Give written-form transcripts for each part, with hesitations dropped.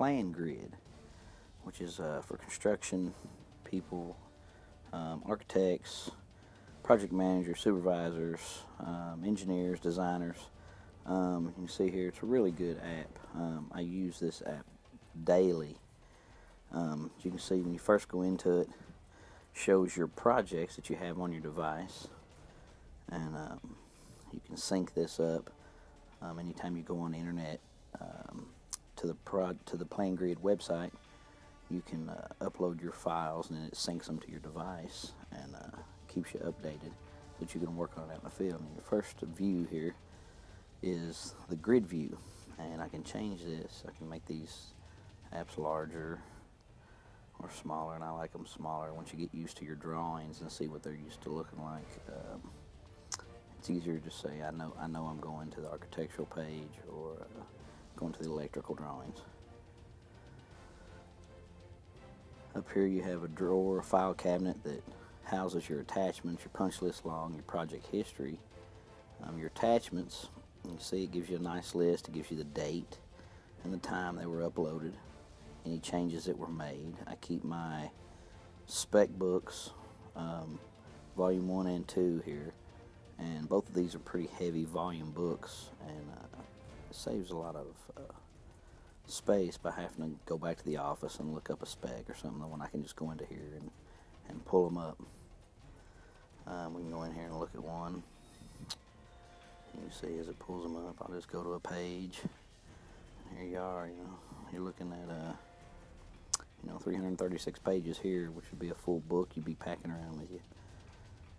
PlanGrid, which is for construction people, architects, project managers, supervisors, engineers, designers. You can see here it's a really good app. I use this app daily. As you can see, when you first go into it, shows your projects that you have on your device, and you can sync this up anytime you go on the internet to the PlanGrid website. You can upload your files, and it syncs them to your device and keeps you updated so that you can work on it out in the field. And your first view here is the grid view, and I can change this. I can make these apps larger or smaller, and I like them smaller once you get used to your drawings and see what they're used to looking like. It's easier to say I know I'm going to the architectural page or going to the electrical drawings. Up here you have a drawer, a file cabinet that houses your attachments, your punch list log, your project history. Your attachments, you can see it gives you a nice list. It gives you the date and the time they were uploaded, any changes that were made. I keep my spec books, volume 1 and 2 here, and both of these are pretty heavy volume books, and it saves a lot of space by having to go back to the office and look up a spec or something when I can just go into here and pull them up. We can go in here and look at one. You see as it pulls them up, I'll just go to a page. And here you are, you're looking at 336 pages here, which would be a full book you'd be packing around with you.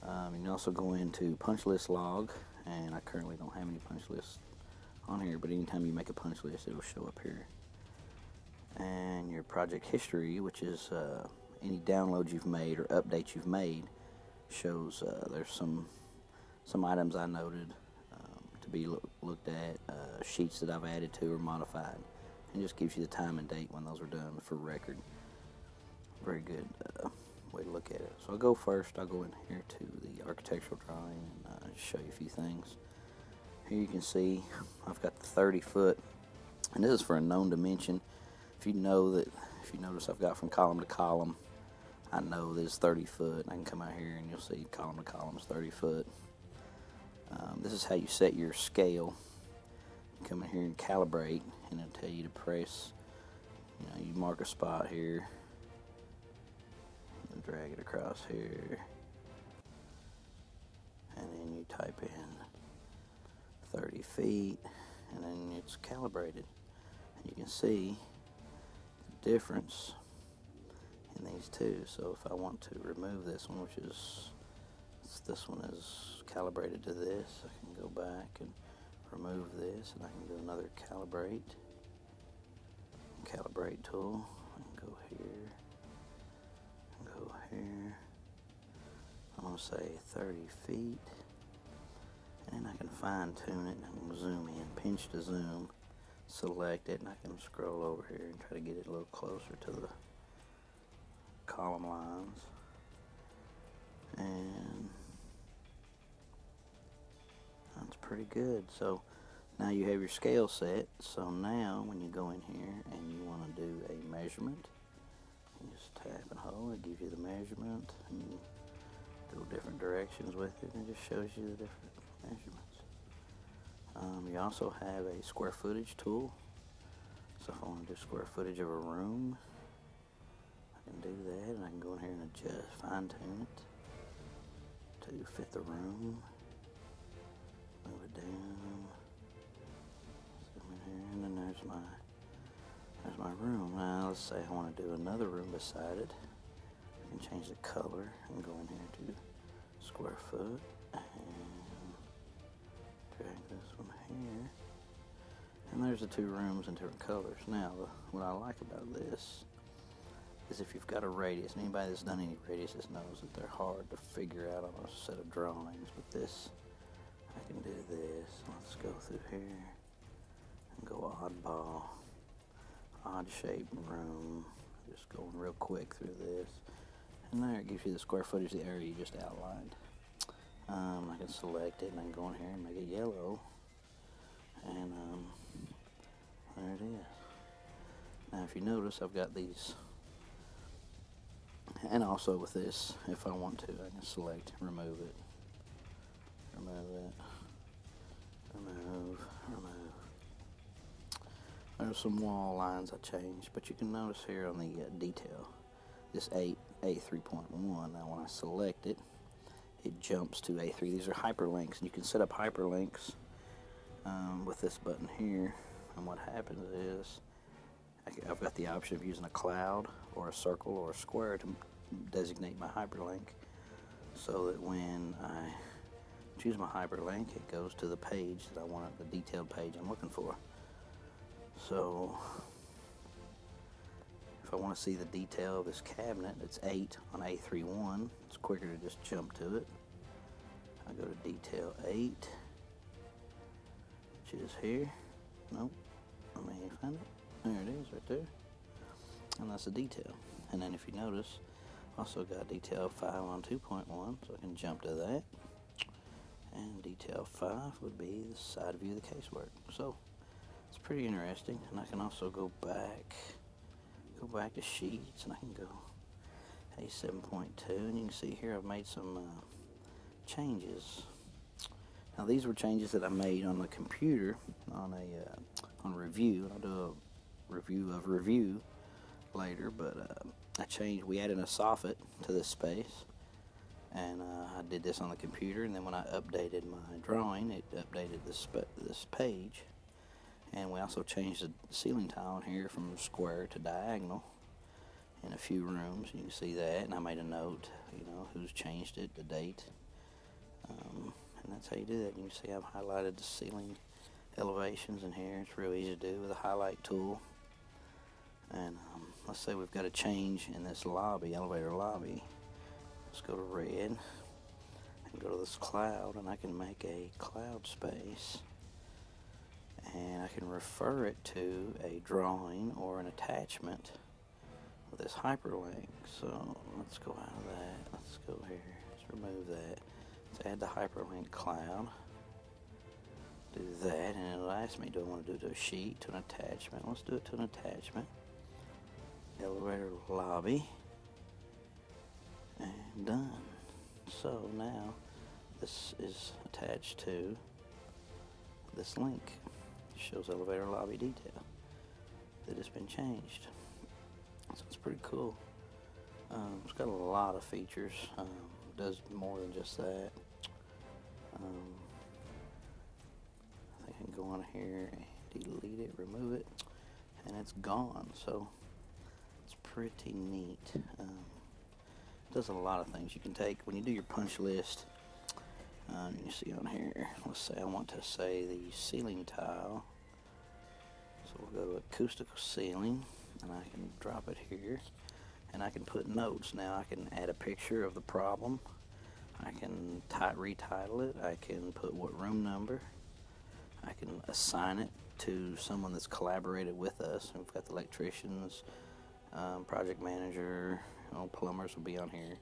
You can also go into punch list log, and I currently don't have any punch lists on here, but anytime you make a punch list, it'll show up here. And your project history, which is any downloads you've made or updates you've made, shows there's some items I noted to be looked at, sheets that I've added to or modified, and just gives you the time and date when those were done for record. Very good way to look at it. So I'll go in here to the architectural drawing and show you a few things. Here you can see I've got the 30 foot, and this is for a known dimension. If you notice I've got from column to column, I know that it's 30 foot. I can come out here and you'll see column to column is 30 foot. This is how you set your scale. You come in here and calibrate, and it'll tell you to press. You mark a spot here, and drag it across here, and then you type in 30 feet, and then it's calibrated. And you can see the difference in these two. So if I want to remove this one, this one is calibrated to this, I can go back and remove this, and I can do another calibrate tool, and go here, I'm going to say 30 feet, and then I can fine tune it, and I'm going to zoom in, pinch to zoom, select it, and I can scroll over here and try to get it a little closer to the column lines. And that's pretty good. So now you have your scale set. So now when you go in here and you want to do a measurement, you just tap and hold. It gives you the measurement, and you go different directions with it, and it just shows you the different measurements. You also have a square footage tool. So if I want to do square footage of a room, I can do that, and I can go in here and adjust, fine tune it to fit the room. Move it down, zoom in here, and then there's my room. Now let's say I want to do another room beside it. I can change the color and go in here to square foot and drag this one here. And there's the two rooms in different colors. Now what I like about this is if you've got a radius, and anybody that's done any radiuses knows that they're hard to figure out on a set of drawings, but this, I can do this. Let's go through here and go oddball, odd shaped room, just going real quick through this, and there it gives you the square footage of the area you just outlined. I can select it, and I can go in here and make it yellow, and there it is. Now if you notice, I've got these, and also with this, if I want to, I can select remove it, remove, remove. There's some wall lines I changed, but you can notice here on the detail, this A3.1, now when I select it, it jumps to A3. These are hyperlinks, and you can set up hyperlinks with this button here, and what happens is I've got the option of using a cloud or a circle or a square to designate my hyperlink, so that when I choose my hyperlink, it goes to the page that I want, the detailed page I'm looking for. So if I want to see the detail of this cabinet, it's 8 on A31. It's quicker to just jump to it. I go to detail 8, which is here. Nope. Let me find it. There it is, right there. And that's the detail. And then if you notice, also got detail 5 on 2.1, so I can jump to that. And detail 5 would be the side view of the casework. So it's pretty interesting. And I can also go back to sheets, and I can go A7.2, and you can see here I've made some changes. Now these were changes that I made on the computer on review, and I'll do a review of review later, but we added a soffit to this space, and I did this on the computer, and then when I updated my drawing, it updated this page. And we also changed the ceiling tile in here from square to diagonal in a few rooms. You can see that, and I made a note, who's changed it, the date, and that's how you do that. You can see I've highlighted the ceiling elevations in here. It's real easy to do with a highlight tool. And let's say we've got a change in this lobby, elevator lobby. Let's go to red and go to this cloud, and I can make a cloud space. And I can refer it to a drawing or an attachment with this hyperlink. So let's go out of that. Let's go here. Let's remove that. Let's add the hyperlink cloud. Do that, and it'll ask me, do I want to do it to a sheet, to an attachment? Let's do it to an attachment. Elevator lobby. And done. So now this is attached to this link. Shows elevator lobby detail that has been changed. So it's pretty cool. It's got a lot of features. Does more than just that. I think I can go on here and delete it, remove it, and it's gone. So it's pretty neat. It does a lot of things. You can take, when you do your punch list, you see on here, let's say I want to say the ceiling tile. So we'll go to acoustical ceiling, and I can drop it here, and I can put notes. Now I can add a picture of the problem. I can retitle it. I can put what room number. I can assign it to someone that's collaborated with us. We've got the electricians, project manager, plumbers will be on here.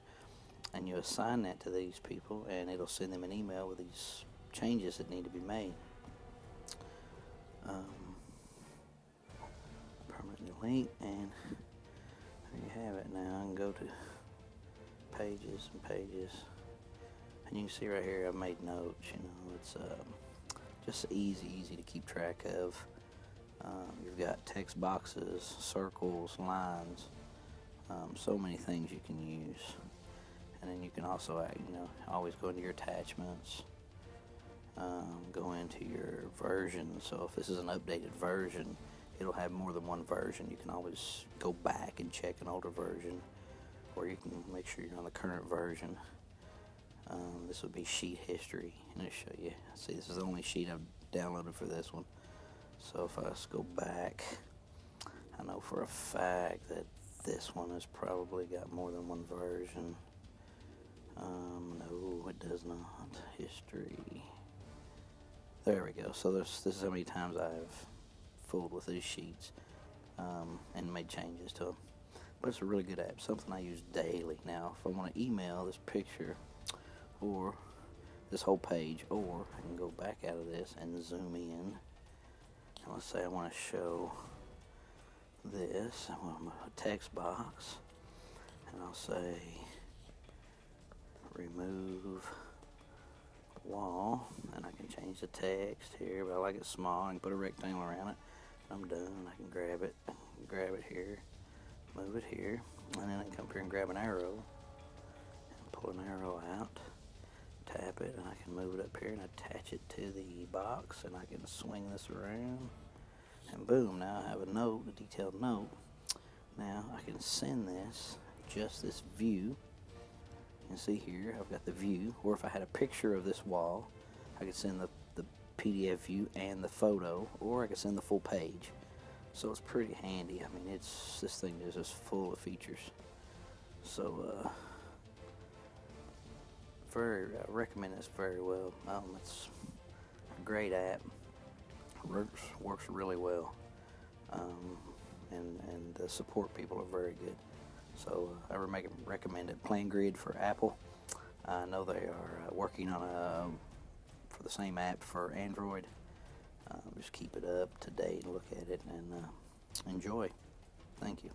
And you assign that to these people, and it'll send them an email with these changes that need to be made. Permanent delete, and there you have it. Now I can go to pages and pages, and you can see right here I've made notes. It's just easy to keep track of. You've got text boxes, circles, lines, so many things you can use. And then you can also, always go into your attachments, go into your version. So if this is an updated version, it'll have more than one version. You can always go back and check an older version, or you can make sure you're on the current version. This would be sheet history, and it'll show you. See, this is the only sheet I've downloaded for this one. So if I just go back, I know for a fact that this one has probably got more than one version. No, it does not. History. There we go. So this is how many times I've fooled with these sheets and made changes to them. But it's a really good app, something I use daily. Now, if I want to email this picture or this whole page, or I can go back out of this and zoom in. And let's say I want to show this. I'm going to a text box, and I'll say remove wall, and I can change the text here, but I like it small. I can put a rectangle around it. I'm done. I can grab it here, move it here, and then I can come here and grab an arrow and pull an arrow out, tap it, and I can move it up here and attach it to the box, and I can swing this around, and boom, now I have a note, a detailed note. Now I can send this, just this view. You can see here I've got the view, or if I had a picture of this wall, I could send the PDF view and the photo, or I could send the full page. So it's pretty handy. I mean, this thing is just full of features. So I recommend this very well. It's a great app. Works really well, and the support people are very good. So I recommend it. PlanGrid for Apple. I know they are working on for the same app for Android. Just keep it up to date and look at it and enjoy. Thank you.